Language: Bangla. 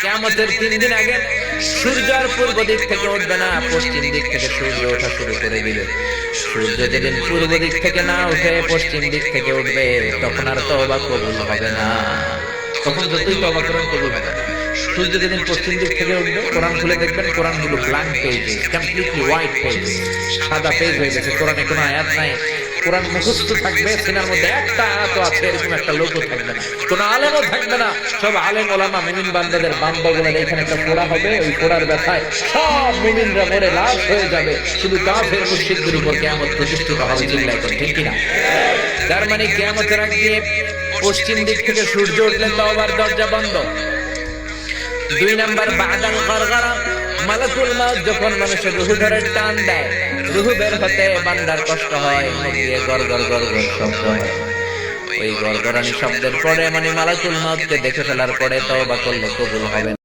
কিয়ামতের 3 দিন আগে সূর্য আর পূর্ব দিক থেকে উঠবে না, পশ্চিম দিক থেকে সূর্য ওঠা শুরু করে দিবে। সূর্য যেদিন পূর্ব দিক থেকে না উঠে পশ্চিম দিক থেকে উঠবে, তখন আর তওবা কবুল হবে না। তখন যতই তওবা করেন কবুল হবে না। সূর্য যেদিন পশ্চিম দিক থেকে উঠবে, কোরআন খুলে দেখবেন কোরআনগুলো ব্ল্যাঙ্ক পেজে, কমপ্লিটলি হোয়াইট পেজ, সাদা পেজ হয়ে গেছে। কোরআনে কোনো আয়াত নাই, কোরআন মুখস্থ থাকবে, সিনার মধ্যে একটা আয়াত আছে এরকম একটা লোকও থাকবে না, কোনো আলেমও থাকবে না। সব আলেম ওলামা মুমিন বান্দাদের বাম্বাগুলোর এখানে একটা ফোড়া হবে, ওই ফোড়ার ব্যথায় সব মুমিনরা মরে লাশ হয়ে যাবে, শুধু কাফের মুশরিকদের উপর কিয়ামত প্রতিষ্ঠিত হবে। চিল্লায় কোন ঠিক কিনা? তার মানে কিয়ামতের আগে পশ্চিম দিক থেকে সূর্য উঠলে তওবার দরজা বন্ধ। 2 নাম্বার বাদাল গরগরা, মালাকুল মউত যখন মানুষের রূহ ধরে টান দেয়, রূহ বের হতে বান্দার কষ্ট হয়, মুখ দিয়ে গরগর গরগর শব্দ হয়। ওই গরগরানি শব্দের পরে মানে মালাকুল মউতকে দেখে ফেলার পরে তওবা করলে কবুল হবে